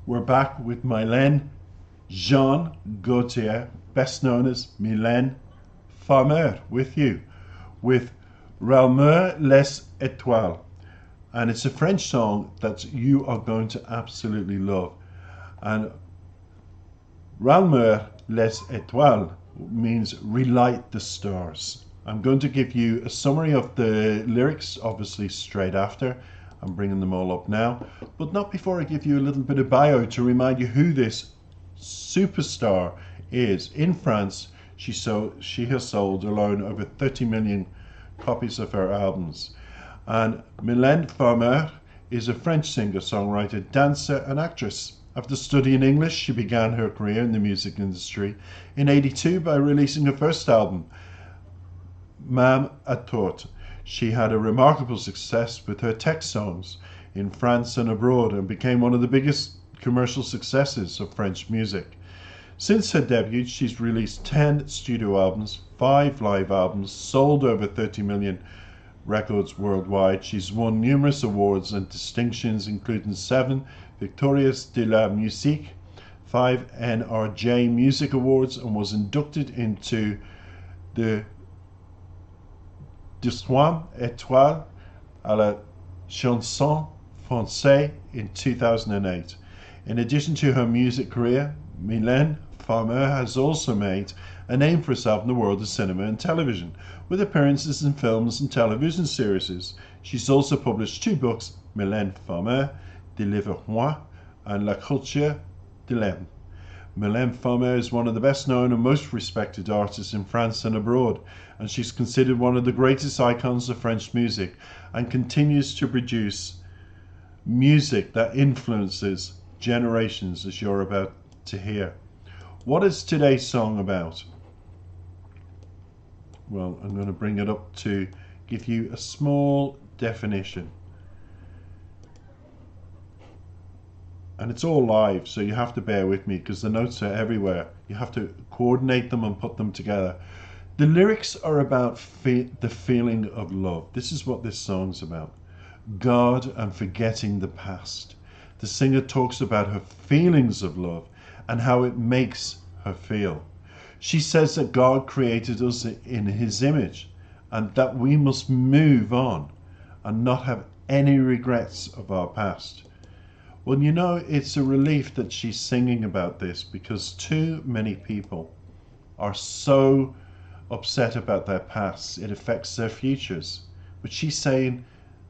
We're back with Mylène Jean Gauthier, best known as Mylène Farmer, with you, with Ralmeur les Étoiles. And it's a French song that you are going to absolutely love. And Ralmeur les Étoiles means relight the stars. I'm going to give you a summary of the lyrics, obviously straight after. I'm bringing them all up now, but not before I give you a little bit of bio to remind you who this superstar is. In France, she has sold alone over 30 million copies of her albums. And Mylène Farmer is a French singer, songwriter, dancer and actress. After studying English, she began her career in the music industry in '82 by releasing her first album, M'ame à Tort. She had a remarkable success with her text songs in France and abroad and became one of the biggest commercial successes of French music. Since her debut, she's released 10 studio albums, 5 live albums, sold over 30 million records worldwide. She's won numerous awards and distinctions, including 7 Victorias de la Musique, 5 NRJ Music Awards, and was inducted into the 18 étoiles à la chanson française in 2008. In addition to her music career, Mylène Farmer has also made a name for herself in the world of cinema and television, with appearances in films and television series. She's also published 2 books, Mylène Farmer, Délivre-moi, and La Culture de l'Homme. Mylène Farmer is one of the best known and most respected artists in France and abroad, and she's considered one of the greatest icons of French music and continues to produce music that influences generations, as you're about to hear. What is today's song about? Well, I'm going to bring it up to give you a small definition. And it's all live, so you have to bear with me because the notes are everywhere. You have to coordinate them and put them together. The lyrics are about the feeling of love. This is what this song's about. God and forgetting the past. The singer talks about her feelings of love and how it makes her feel. She says that God created us in his image and that we must move on and not have any regrets of our past. Well, you know, it's a relief that she's singing about this because too many people are so upset about their past. It affects their futures. But she's saying,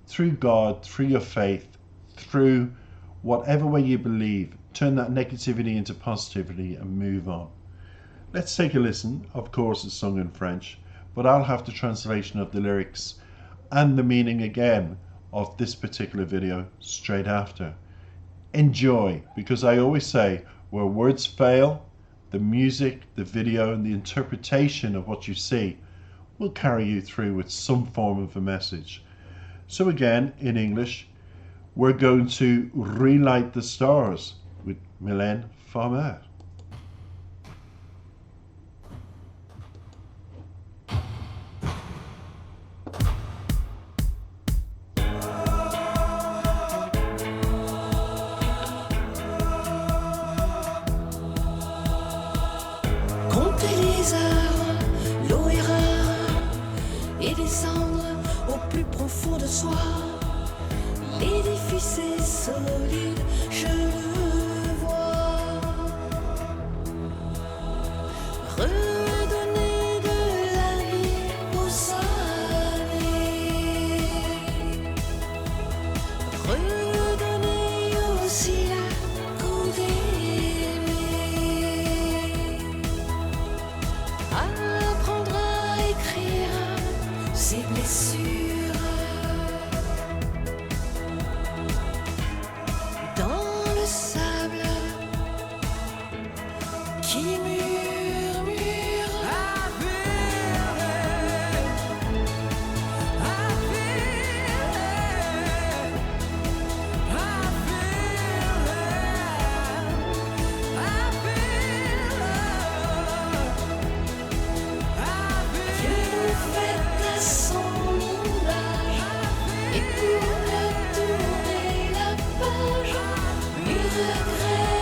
through God, through your faith, through whatever way you believe, turn that negativity into positivity and move on. Let's take a listen. Of course, it's sung in French, but I'll have the translation of the lyrics and the meaning again of this particular video straight after. Enjoy, because I always say, where words fail, the music, the video, and the interpretation of what you see will carry you through with some form of a message. So again, in English, we're going to relight the stars with Mylène Farmer. Compter les heures, l'eau est rare, et descendre au plus profond de soi. L'édifice est solide, je le vois. Redonner de la vie au salé. Redonner aussi la goût d'aimer. Apprendre à écrire ses blessures. Dans le sable qui murmure. Dieu nous fait à son image, et pour ne tourner la page, il regrette.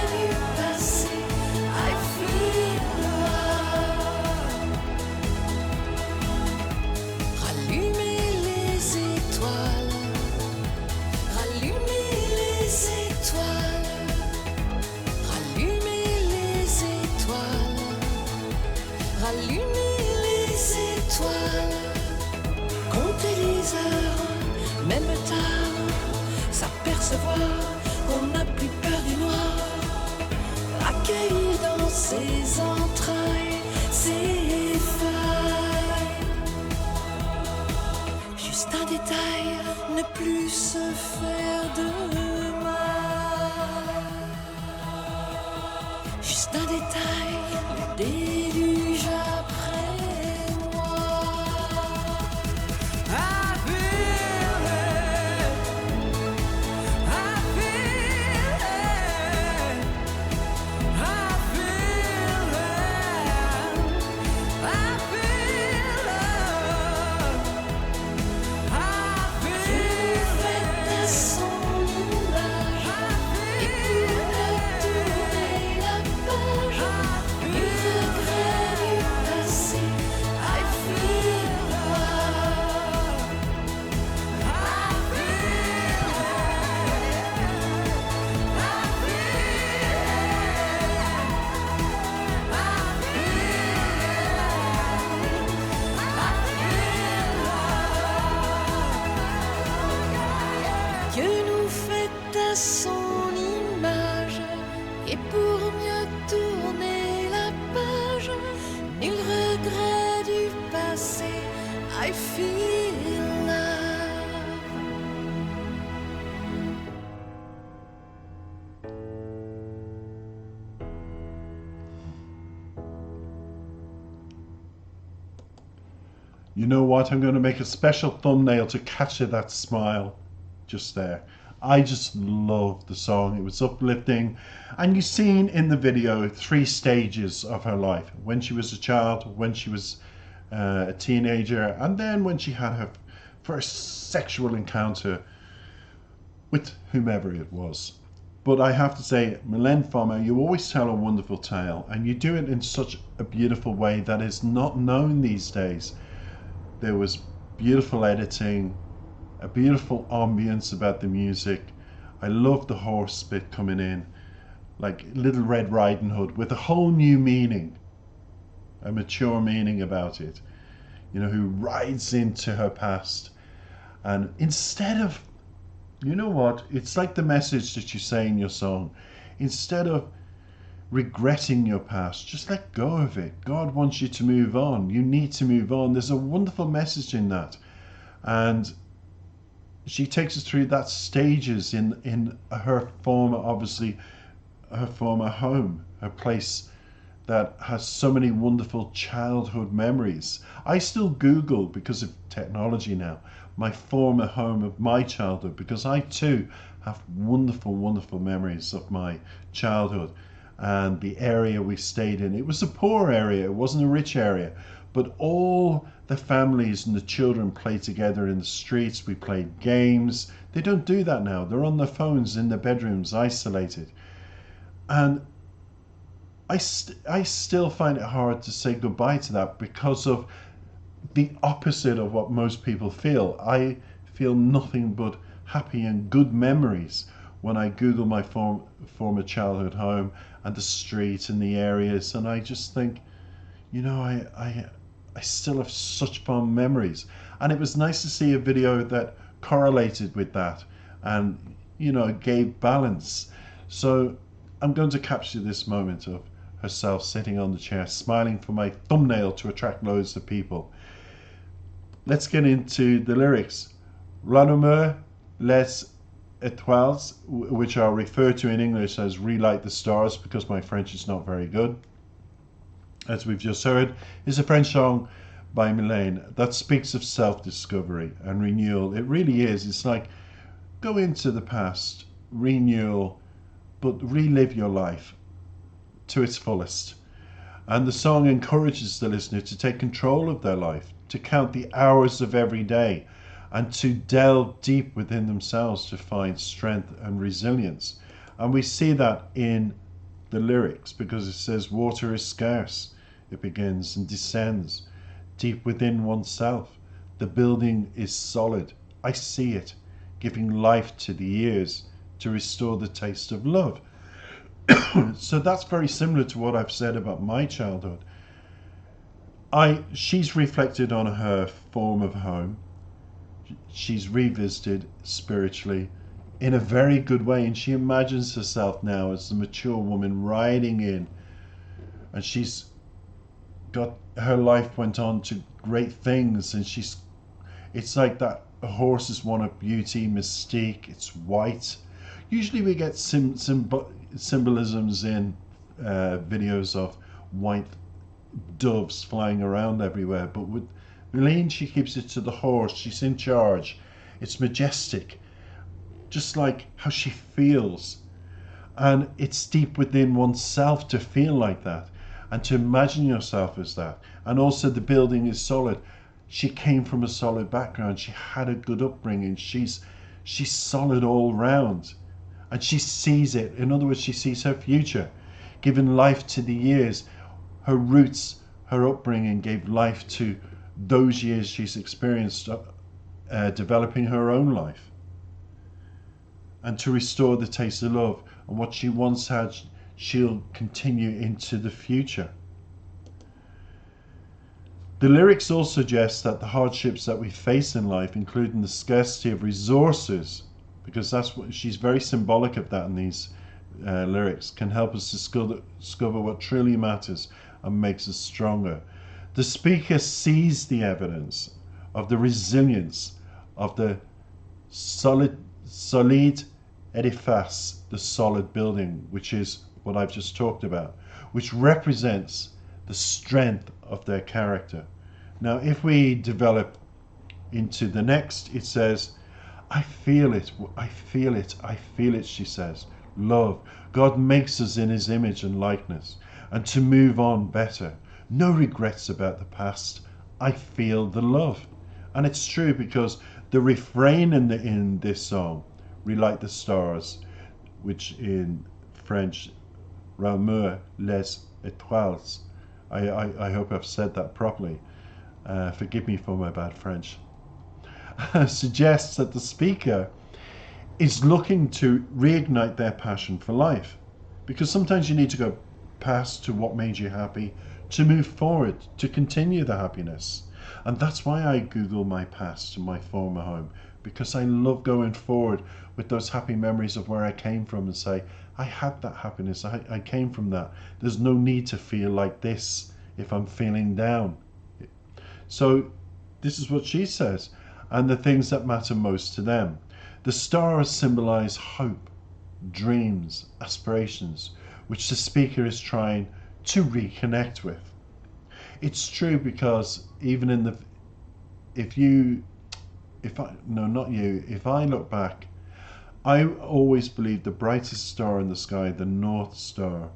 s'apercevoir qu'on n'a plus peur du noir, accueillir dans ses entrailles ses failles. Juste un détail, ne plus se faire de mal. Juste un détail, le déluge après moi. I feel it, I feel it, I feel it, I feel it. Dieu fait à son image, et pour ne tourner la page, nul regret du passé. I feel love, I feel Dieu nous fait à son image, et pour mieux tourner la page, nul regret du passé. I feel love. You know what? I'm going to make a special thumbnail to capture that smile just there. I just love the song. It was uplifting. And you've seen in the video 3 stages of her life. When she was a child, when she was a teenager, and then when she had her first sexual encounter with whomever it was. But I have to say, Mylène Farmer, you always tell a wonderful tale, and you do it in such a beautiful way that is not known these days. There was beautiful editing, a beautiful ambience about the music. I love the horse bit coming in, like Little Red Riding Hood, with a whole new meaning, a mature meaning about it, you know, who rides into her past. And instead of, you know what, it's like the message that you say in your song, instead of regretting your past, just let go of it. God wants you to move on. You need to move on. There's a wonderful message in that. And she takes us through that stages in her former, obviously, her former home, her place that has so many wonderful childhood memories. I still Google, because of technology now, my former home of my childhood, because I too have wonderful, wonderful memories of my childhood and the area we stayed in. It was a poor area, it wasn't a rich area, but all the families and the children played together in the streets. We played games. They don't do that now. They're on their phones in their bedrooms, isolated. And I still find it hard to say goodbye to that because of the opposite of what most people feel. I feel nothing but happy and good memories when I Google my former childhood home and the streets and the areas, and I just think, you know, I still have such fond memories. And it was nice to see a video that correlated with that and, you know, gave balance. So I'm going to capture this moment of herself sitting on the chair, smiling for my thumbnail to attract loads of people. Let's get into the lyrics. Rallumer les étoiles, which are referred to in English as relight the stars, because my French is not very good, as we've just heard, is a French song by Mylène that speaks of self-discovery and renewal. It really is. It's like, go into the past, renewal, but relive your life to its fullest. And the song encourages the listener to take control of their life, to count the hours of every day, and to delve deep within themselves to find strength and resilience. And we see that in the lyrics, because it says water is scarce. It begins and descends deep within oneself. The building is solid. I see it, giving life to the ears to restore the taste of love. So that's very similar to what I've said about my childhood. She's reflected on her form of home. She's revisited spiritually in a very good way, and she imagines herself now as the mature woman riding in, and she's got, her life went on to great things, and it's like that a horse is one of beauty, mystique, it's white. Usually we get symbolisms in videos of white doves flying around everywhere, but with Mylène, she keeps it to the horse. She's in charge. It's majestic, just like how she feels, and it's deep within oneself to feel like that and to imagine yourself as that. And also the building is solid. She came from a solid background. She had a good upbringing. She's solid all round, and she sees it. In other words, she sees her future, giving life to the years. Her roots, her upbringing gave life to those years she's experienced, developing her own life. And to restore the taste of love, and what she once had, she'll continue into the future. The lyrics also suggest that the hardships that we face in life, including the scarcity of resources, because that's what she's very symbolic of that in these lyrics, can help us discover what truly matters and makes us stronger. The speaker sees the evidence of the resilience of the solid edifice, the solid building, which is what I've just talked about, which represents the strength of their character. Now, if we develop into the next, it says, I feel it, I feel it, I feel it, she says. Love. God makes us in his image and likeness, and to move on better. No regrets about the past. I feel the love. And it's true, because the refrain in this song, Relight the Stars, which in French, Rallume les étoiles. I hope I've said that properly. Forgive me for my bad French. Suggests that the speaker is looking to reignite their passion for life. Because sometimes you need to go past to what made you happy to move forward, to continue the happiness. And that's why I Google my past and my former home, because I love going forward with those happy memories of where I came from and say, I had that happiness, I came from that. There's no need to feel like this if I'm feeling down. So this is what she says, and the things that matter most to them. The stars symbolize hope, dreams, aspirations, which the speaker is trying to reconnect with. It's true, because even in the, if I look back, I always believed the brightest star in the sky, the North Star,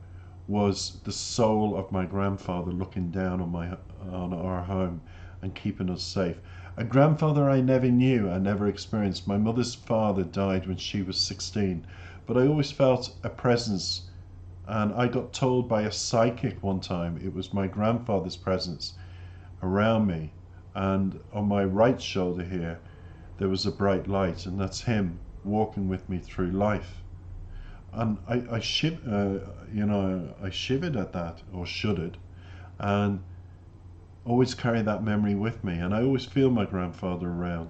was the soul of my grandfather looking down on our home and keeping us safe. A grandfather I never knew, I never experienced. My mother's father died when she was 16, but I always felt a presence, and I got told by a psychic one time it was my grandfather's presence around me, and on my right shoulder here there was a bright light, and that's him walking with me through life. And I shivered at that, or shuddered, and always carry that memory with me, and I always feel my grandfather around.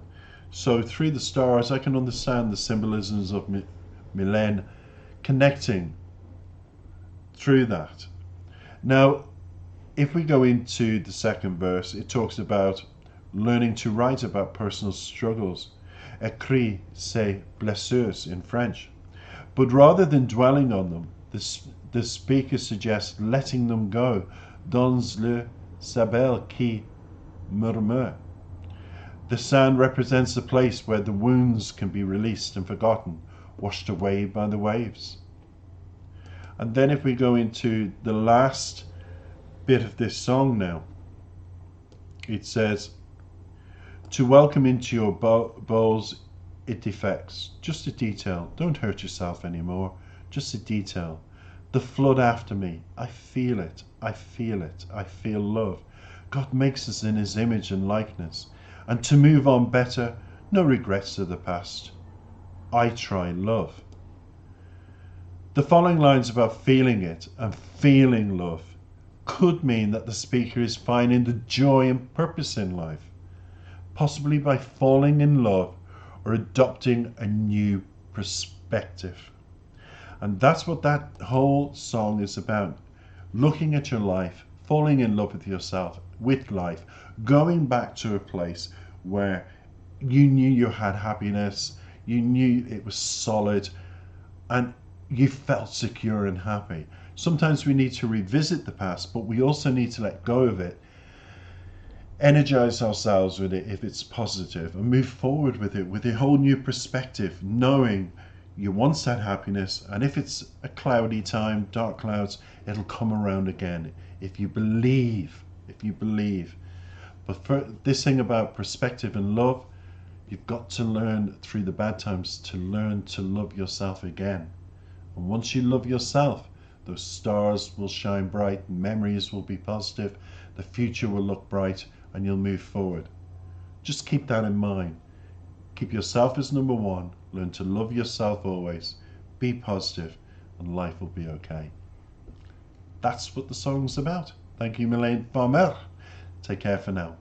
So through the stars I can understand the symbolisms of Mylène connecting through that. Now, if we go into the second verse, it talks about learning to write about personal struggles, écrit ses blessures in French. But rather than dwelling on them, the speaker suggests letting them go, dans le sable qui murmure. The sound represents the place where the wounds can be released and forgotten, washed away by the waves. And then if we go into the last bit of this song now, it says, to welcome into your bowls it defects, just a detail, don't hurt yourself anymore, just a detail. The flood after me, I feel it, I feel it, I feel love. God makes us in his image and likeness, and to move on better, no regrets of the past. I try love. The following lines about feeling it and feeling love could mean that the speaker is finding the joy and purpose in life, possibly by falling in love or adopting a new perspective. And that's what that whole song is about. Looking at your life, falling in love with yourself, with life, going back to a place where you knew you had happiness, you knew it was solid, and you felt secure and happy. Sometimes we need to revisit the past, but we also need to let go of it, energize ourselves with it if it's positive, and move forward with it with a whole new perspective, knowing you once had happiness, and if it's a cloudy time, dark clouds, it'll come around again if you believe. But for this thing about perspective and love, you've got to learn through the bad times to learn to love yourself again. And once you love yourself, those stars will shine bright, memories will be positive, the future will look bright, and you'll move forward. Just keep that in mind. Keep yourself as number one. Learn to love yourself always. Be positive, and life will be okay. That's what the song's about. Thank you, Mylène Farmer. Take care for now.